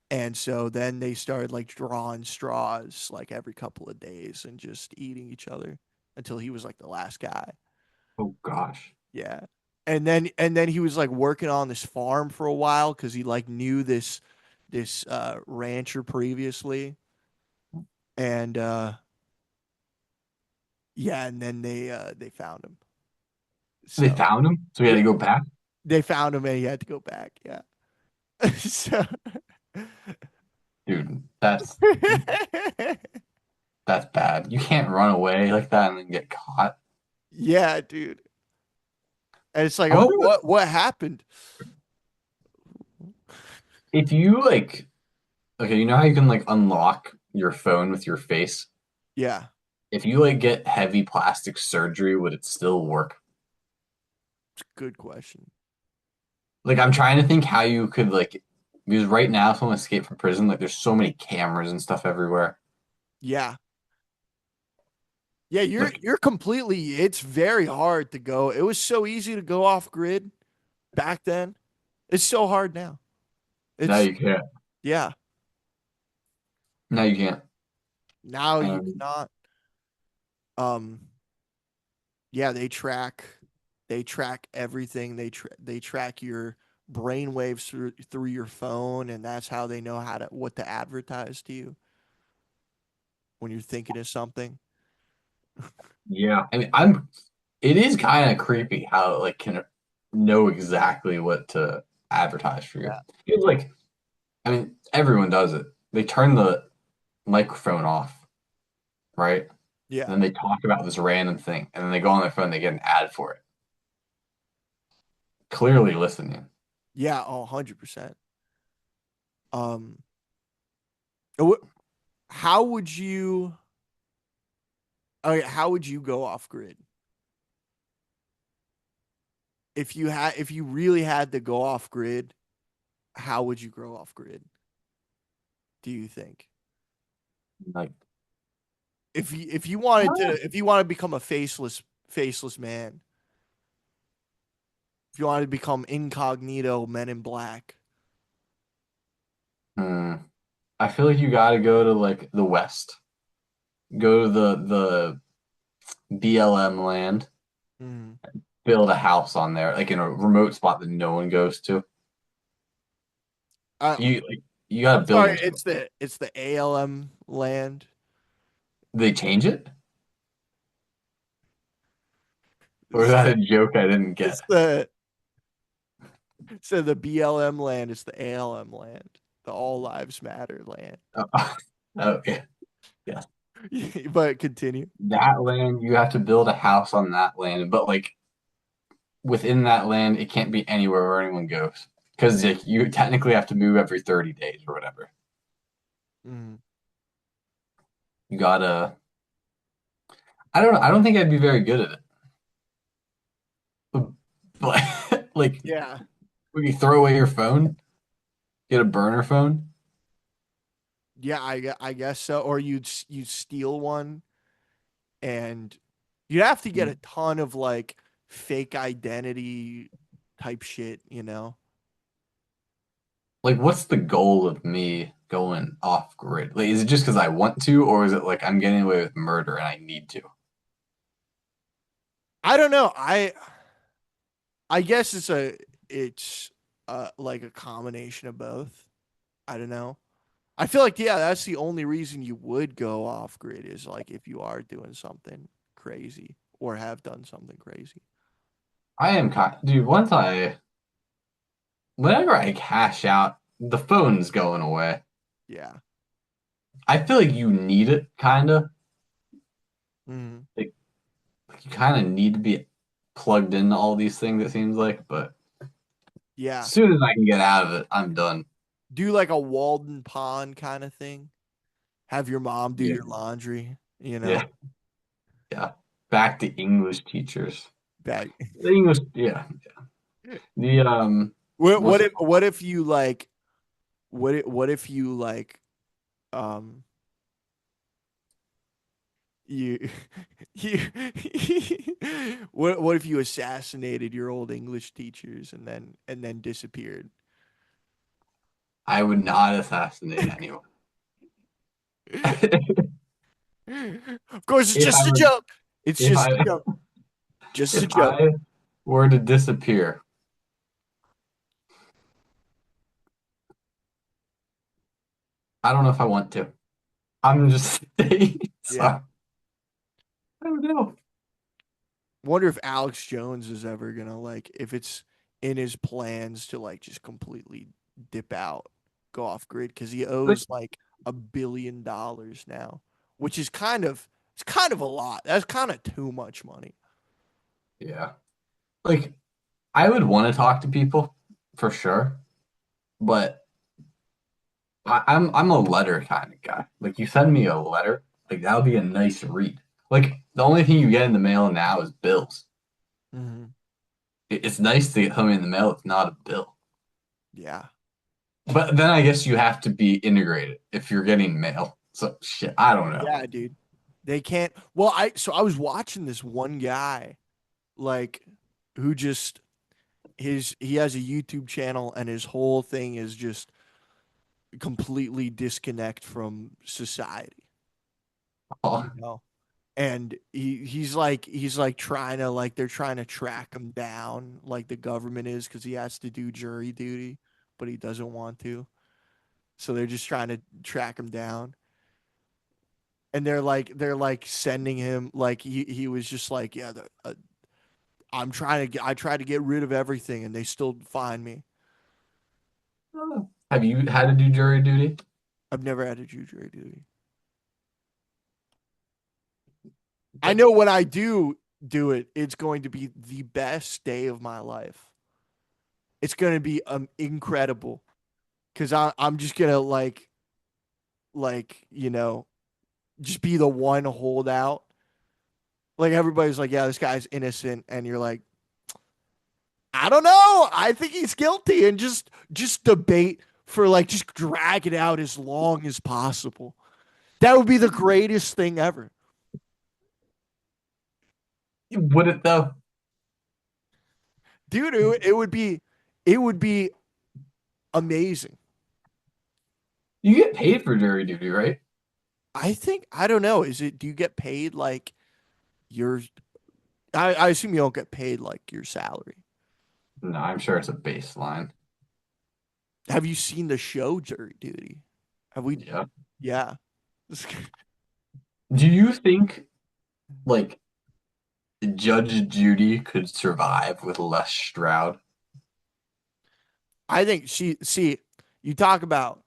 And so then they started like drawing straws like every couple of days and just eating each other until he was like the last guy. oh gosh. Yeah. And then he was like working on this farm for a while because he like knew this rancher previously. And yeah, and then they found him. They So found him, so he had yeah, to go back. they found him and he had to go back. Yeah. So Dude, that's bad. You can't run away like that and then get caught. yeah, dude. And it's like, I oh, wonder what happened? if you like. Okay, you know how you can like unlock your phone with your face? Yeah. If you like get heavy plastic surgery, would it still work? Good question. Like I'm trying to think how you could like because right now if someone escaped from prison, like there's so many cameras and stuff everywhere. Yeah. Yeah, Like you're completely it's very hard to go. It was so easy to go off grid back then. It's so hard now. now It's you can't. yeah. Now you can't. Now you And cannot um yeah, they track everything. They track your brain waves through your phone, and that's how they know how to what to advertise to you when you're thinking of something. yeah, I mean I'm it is kind of creepy how it like can know exactly what to advertise for you. Yeah. It's like I mean everyone does it. They turn the microphone off, right? And Yeah. then they talk about this random thing, and then they go on their phone, they get an ad for it. Clearly listening. Yeah, 100%. Um wh- how would you how would you go off grid? If you really had to go off grid, how would you go off grid? Do you think? Like, If you wanted to become a faceless man, if you wanted to become incognito Men in Black, hmm, I feel like you got to go to like the West, go to the BLM land, mm. build a house on there, like in a remote spot that no one goes to. uh, You got I'm to build sorry, into it. it's the ALM land. They change it, or is It's that the a joke I didn't get? it's the so the BLM land is the ALM land, the All Lives Matter land. Oh, okay, yeah. But continue. That land, you have to build a house on that land, but like within that land, it can't be anywhere where anyone goes because like, you technically have to move every 30 days or whatever. Mm. You gotta. I don't know. I don't think I'd be very good at it. But like, Yeah, would you throw away your phone? Get a burner phone? yeah, I guess so. Or you'd steal one, and you'd have to get a ton of like fake identity type shit, you know? Like, what's the goal of me going off grid? Like, is it just because I want to, or is it like I'm getting away with murder and I need to? I don't know. I guess it's like a combination of both. I don't know. I feel like yeah, that's the only reason you would go off grid is like if you are doing something crazy or have done something crazy. I am kind, dude. Whenever I cash out, the phone's going away. Yeah. I feel like you need it, kind of. Hmm. Like, you kind of need to be plugged into all these things. It seems like, but as Yeah. soon as I can get out of it, I'm done. Do like a Walden Pond kind of thing. Have your mom do Yeah, your laundry, you know, yeah, yeah. Back to English teachers. back. The English, yeah. The what's it called? What if you like what if you like um you you what if you assassinated your old English teachers and then disappeared? I would not assassinate anyone. Of course, it's If I just a were, joke. It's if just I, a joke. Just if a joke. I were to disappear, I don't know if I want to. I'm just saying. Yeah. So I don't know. Wonder if Alex Jones is ever gonna like if it's in his plans to like just completely dip out, go off grid because he Like, owes like $1 billion now, which is kind of it's kind of a lot. That's kind of too much money. yeah. Like I would want to talk to people for sure, but I'm a letter kind of guy. Like you send me a letter, like that would be a nice read. Like the only thing you get in the mail now is bills. Hmm. It's nice to get something in the mail. It's not a bill. Yeah. But then I guess you have to be integrated if you're getting mail. So shit, I don't know. Yeah, dude. They can't. Well, I was watching this one guy like who just he has a YouTube channel and his whole thing is just completely disconnect from society, you Oh, know. And he's like trying to like they're trying to track him down like the government is because he has to do jury duty, but he doesn't want to. So they're just trying to track him down. And they're like sending him like he was just like yeah I tried to get rid of everything and they still find me. have you had to do jury duty? I've never had to do jury duty. I Like, know when I do it, it's going to be the best day of my life. It's going to be incredible because I'm just gonna you know just be the one holdout. Like everybody's like, yeah, this guy's innocent, and you're like, I don't know. I think he's guilty, and just debate for like just drag it out as long as possible. That would be the greatest thing ever, would it though? dude. It would be amazing. You get paid for jury duty, right? I think I don't know. Is it? Do you get paid like your? I assume you don't get paid like your salary. No, I'm sure it's a baseline. Have you seen the show Jury Duty? Have we? Yeah. Yeah. Do you think like Judge Judy could survive with Les Stroud? I think she see you talk about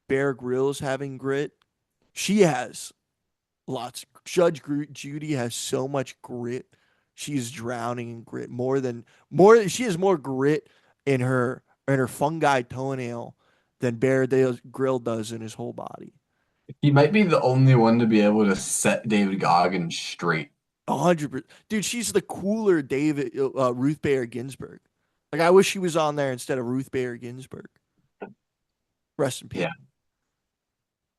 Bear Grylls having grit. She has lots. Judy has so much grit. She's drowning in grit more. She has more grit in her fungi toenail than Grill does in his whole body. He might be the only one to be able to set David Goggins straight. 100%, dude. She's the cooler Ruth Bader Ginsburg. Like I wish she was on there instead of Ruth Bader Ginsburg. Rest in peace.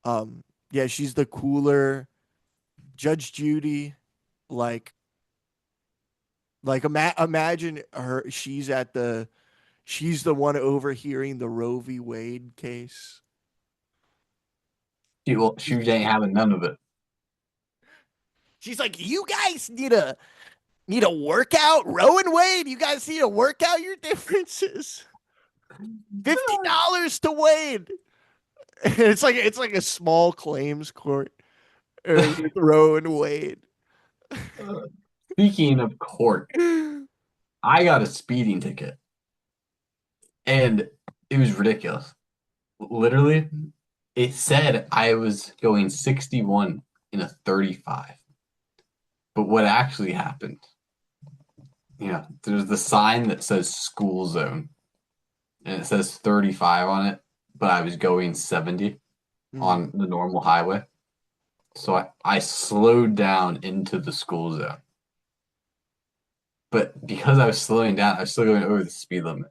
Yeah. Yeah, she's the cooler Judge Judy. Like, imagine her. She's the one overhearing the Roe v. Wade case. She ain't having none of it. She's like, you guys need a workout, Roe and Wade. You guys need to work out your differences. $50 to Wade. It's like a small claims court or with Roe and Wade. Uh, Speaking of court, I got a speeding ticket and it was ridiculous. Literally, it said I was going 61 in a 35. But what actually happened, there's the sign that says school zone and it says 35 on it, but I was going 70 Mm. on the normal highway. So I slowed down into the school zone. But because I was slowing down, I was still going over the speed limit.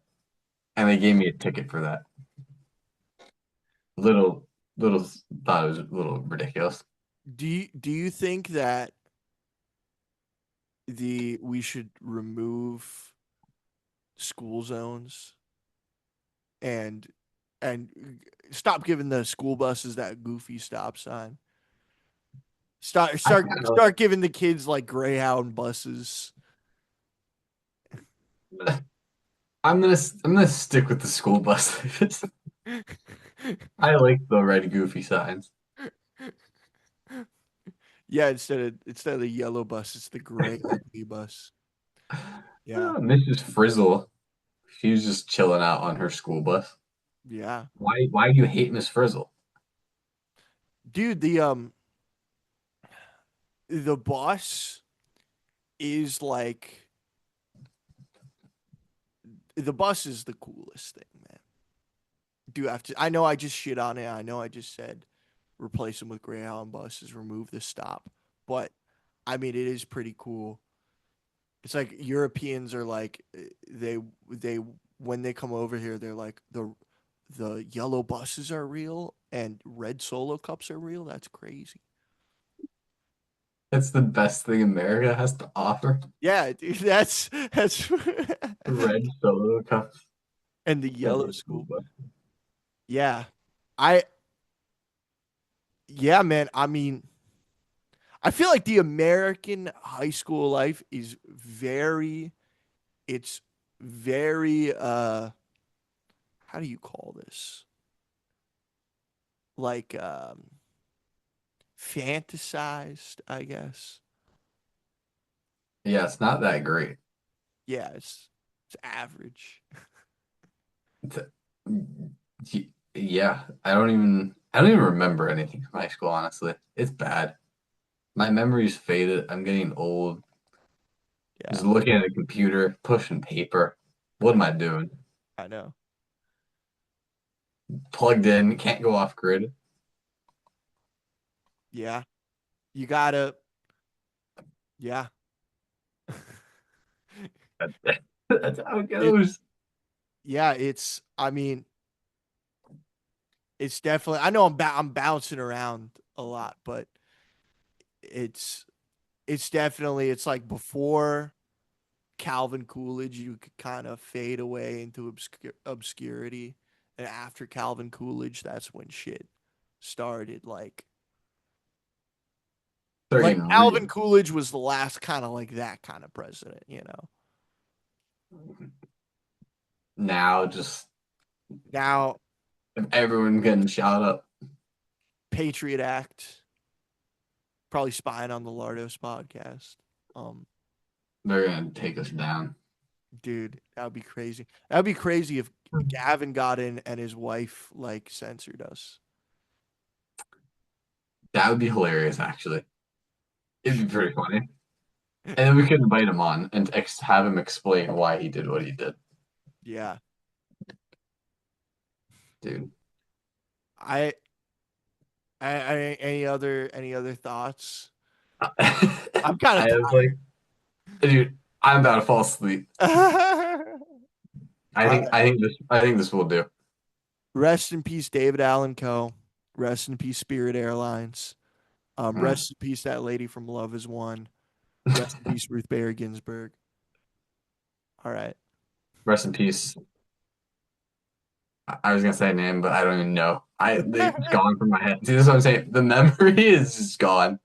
And they gave me a ticket for that. Little, little thought it was a little ridiculous. Do you think that the we should remove school zones and and stop giving the school buses that goofy stop sign? Start I start kind start giving the kids like Greyhound buses. of, I'm gonna stick with the school bus. I like the red goofy signs. Yeah, instead of the yellow bus, it's the gray ugly bus. Yeah. Mrs. Frizzle, she was just chilling out on her school bus. Yeah. Why do you hate Miss Frizzle? Dude, the bus is like the bus is the coolest thing, man. Do you have to I know I just shit on it. I know I just said replace them with Greyhound buses, remove the stop. But I mean it is pretty cool. It's like Europeans are like they when they come over here, they're like the yellow buses are real and red solo cups are real. That's crazy. That's the best thing America has to offer. Yeah, dude, that's Red solo cups and the and yellow the school school. bus. Yeah. I yeah, man. I mean, I feel like the American high school life is it's very how do you call this? Like fantasized, I guess. Yeah, it's not that great. Yeah, it's average. It's- yeah, I don't even remember anything from high school, honestly. It's bad. My memory's faded. I'm getting old. Just Yeah, looking at a computer, pushing paper. What am I doing? I know. Plugged in, can't go off grid. Yeah. You gotta yeah. That's how it It goes. yeah, it's I mean, it's definitely I know I'm bouncing around a lot, but it's it's definitely it's like before Calvin Coolidge, you could kind of fade away into obscurity, and after Calvin Coolidge, that's when shit started. They're Like getting Calvin real. Coolidge was the last kind of like that kind of president, Now, just Now, everyone getting shot up. Patriot Act, probably spying on the Lardos podcast. Um, They're gonna take us down. dude, that would be crazy. That would be crazy if Gavin got in and his wife like censored us. That would be hilarious, actually. It'd be pretty funny. And then we could invite him on and have him explain why he did what he did, Yeah. dude. I any other thoughts? I'm kind of I was like, dude, I'm about to fall asleep. tired. I All think right. I think this will do. Rest in peace, David Allen Coe. Rest in peace, Spirit Airlines. Hmm. Rest in peace, that lady from Love Is One. Rest in peace, Ruth Bader Ginsburg. All right. Rest in peace. I was gonna say a name, but I don't even know. It's gone from my head. See, this is what I'm saying. The memory is just gone.